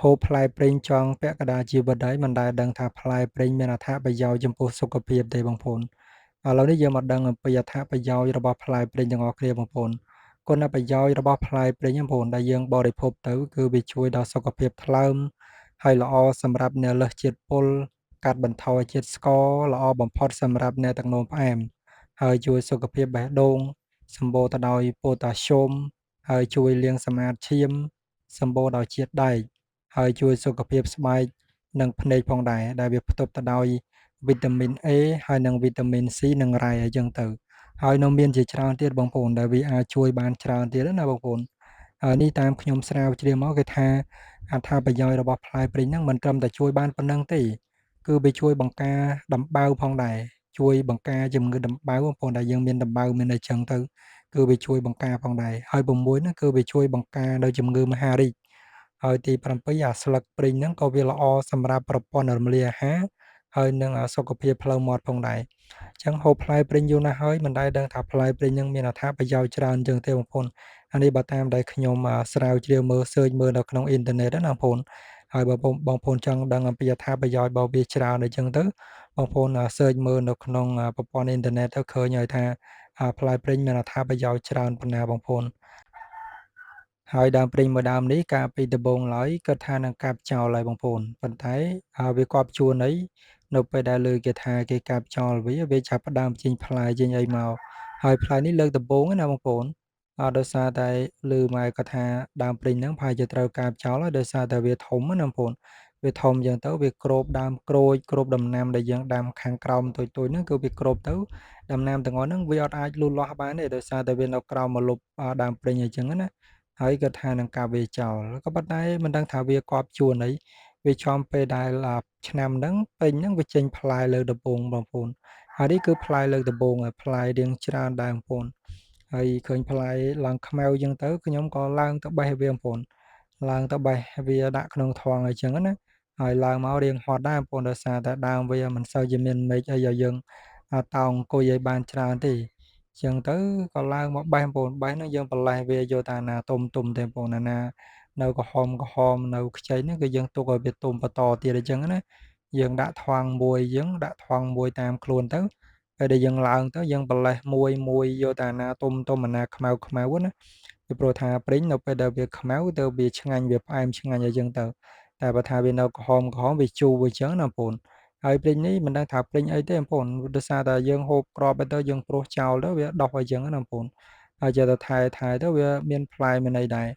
ហូបផ្លែប្រេងចង់ពាក់កណ្ដាលជីវិតហើយមិនដែលដឹងថាផ្លែប្រេងមានអត្ថប្រយោជន៍ចំពោះសុខភាពទេបងប្អូនឥឡូវនេះយើងមកដឹងអំពីអត្ថប្រយោជន៍របស់ផ្លែប្រេងទាំងអស់គ្នាបងប្អូនគុណប្រយោជន៍របស់ផ្លែប្រេងបងប្អូនដែលយើងបរិភោគទៅគឺវាជួយដល់សុខភាពថ្លើមហើយល្អសម្រាប់អ្នកលើសជាតិពុលកាត់បន្ថយជាតិស្ករល្អបំផុតសម្រាប់អ្នកទឹកនោមផ្អែមហើយជួយសុខភាពបេះដូងសម្បូរទៅដោយប៉ូតាស្យូមហើយជួយលាងសម្អាតឈាមសម្បូរដោយជាតិដែក ហើយជួយសុខភាពស្បែកនិងភ្នែកផងដែរដែលវាផ្ទុកទៅដោយវីតាមីន A ហើយនិងវីតាមីន C និងរ៉ែអីចឹងទៅហើយនៅមានជាច្រើនទៀតបងប្អូនដែលវាអាចជួយបានច្រើនទៀតណាបងប្អូនហើយនេះតាមខ្ញុំស្រាវជ្រាវមកគេថាអត្ថប្រយោជន៍របស់ផ្លែព្រីងហ្នឹងមិនត្រឹមតែជួយបានប៉ុណ្្នឹងទេគឺវាជួយបង្ការដំបៅផងដែរជួយបង្ការជំងឺដំបៅបងប្អូនដែលយើងមានដំបៅមានអីចឹងទៅគឺវាជួយបង្ការផងដែរហើយ6ហ្នឹងគឺវាជួយបង្ការនៅជំងឺមហារីក ហើយទី7អាស្លឹកព្រីងហ្នឹងក៏វាល្អសម្រាប់ប្រព័ន្ធរំលាយអាហារហើយនិងសុខភាពផ្លូវមាត់ផងដែរអញ្ចឹងហូបផ្លែព្រីងយូរណាស់ហើយមិនដែលដឹងថាផ្លែព្រីងហ្នឹងមានអត្ថប្រយោជន៍ច្រើនអញ្ចឹងទេបងប្អូនអានេះបើតាមដែលខ្ញុំស្រាវជ្រាវមើលស៊ើចមើលនៅក្នុងអ៊ីនធឺណិតណាបងប្អូនហើយបើបងប្អូនចង់ដឹងអំពីអត្ថប្រយោជន៍របស់វាច្រើនអញ្ចឹងទៅបងប្អូនស៊ើចមើលនៅក្នុងប្រព័ន្ធអ៊ីនធឺណិតទៅឃើញហើយថាផ្លែព្រីងមានអត្ថប្រយោជន៍ច្រើនប៉ុណ្ណាបងប្អូន ហើយដើមព្រីងមួយដើមនេះកាលពីដំបូងឡើយគិតថានឹងកាប់ចោលហើយបងប្អូនប៉ុន្តែវាគាប់ជួនអីនៅពេលដែលឮគេថាគេកាប់ចោលវាចាប់ផ្ដើមចេញផ្លែចេញអីមកហើយផ្លែនេះលើកដំបូងណាបងប្អូនដោយសារតែឮម៉ែគាត់ថាដើមព្រីងហ្នឹងប្រហែលជាត្រូវកាប់ចោលហើយដោយសារតែវាធំណាបងប្អូនវាធំអញ្ចឹងទៅវាគ្របដើមក្រូចគ្របដំណាំដែលយើងដាំខាងក្រោមតូចៗហ្នឹងគឺវាគ្របទៅដំណាំទាំងអស់ហ្នឹងវាអត់អាចលូតលាស់បានទេដោយសារតែវានៅក្រោមម្លប់ដើមព្រីងអញ្ចឹងណា ហើយគាត់ថានឹងកាប់វាចោលក៏ប៉ុន្តែមិនដឹងថាវាគាប់ជួនអីវាចំពេលដែលឆ្នាំហ្នឹងពេញហ្នឹងវាចេញផ្លែលើដំបូងបងប្អូនហើយនេះគឺផ្លែលើកដំបូងហើយផ្លែរាងច្រើនដែរបងប្អូនហើយឃើញផ្លែឡើងខ្មៅអញ្ចឹងទៅខ្ញុំក៏ឡើងទៅបេះវាបងប្អូនឡើងទៅបេះវាដាក់ក្នុងថង់អីចឹងណាហើយឡើងមករៀងហត់ដែរបងប្អូនដោយសារតែដើមវាមិនសូវជាមានមែកអីឲ្យយើងតោងអង្គុយឲ្យបានច្រើនទេ ចឹងទៅក៏ឡើងមកបេះបងប្អូនបេះហ្នឹងយើងប្រឡេះវាយកតាណាទុំទេបងប្អូនណានៅក្រហមនៅខ្ចីហ្នឹងគឺយើងទុកឲ្យវាទុំបន្តទៀតអញ្ចឹងណាយើងដាក់ថង់មួយយើងដាក់ថង់មួយតាមខ្លួនទៅពេលដែលយើងឡើងទៅយើងប្រឡេះមួយយកតាណាទុំអាណាខ្មៅណាពីព្រោះថាព្រីងនៅពេលដែលវាខ្មៅទៅវាឆ្ងាញ់វាផ្អែមឆ្ងាញ់អីចឹងទៅតែបើថាវានៅក្រហមវាជូរអញ្ចឹងណាបងប្អូន ហើយព្រីងនេះមិនដឹងថាព្រីងអីទេបងប្អូនដោយសារតែយើងហូបគ្រាប់ទៅយើងព្រោះចោលទៅវាដុះអីចឹងណាបងប្អូនហើយចេះតែថែទៅវាមានផ្លែមានអីដែរ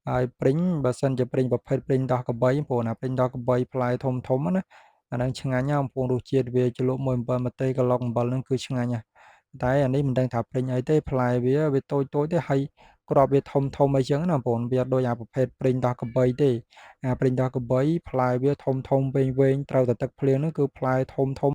ហើយព្រីងបើសិនជាព្រីងប្រភេទព្រីងដោះកបីបងប្អូនព្រីងដោះកបីផ្លែធំណាអាហ្នឹងឆ្ងាញ់ណាស់បងប្អូនរសជាតិវាជ្រលក់មួយអំបិលម្ទេសក្លុកអំបិលហ្នឹងគឺឆ្ងាញ់ណាស់តែអានេះមិនដឹងថាព្រីងអីទេផ្លែវាតូចទេហើយគ្រាប់វាធំអីចឹងណាបងប្អូនវាអត់ដូចប្រភេទព្រីងដោះកបីទេ ព្រីងដោះកបីផ្លែវាធំវែងត្រូវតែទឹកភ្លៀងហ្នឹងគឺផ្លែធំ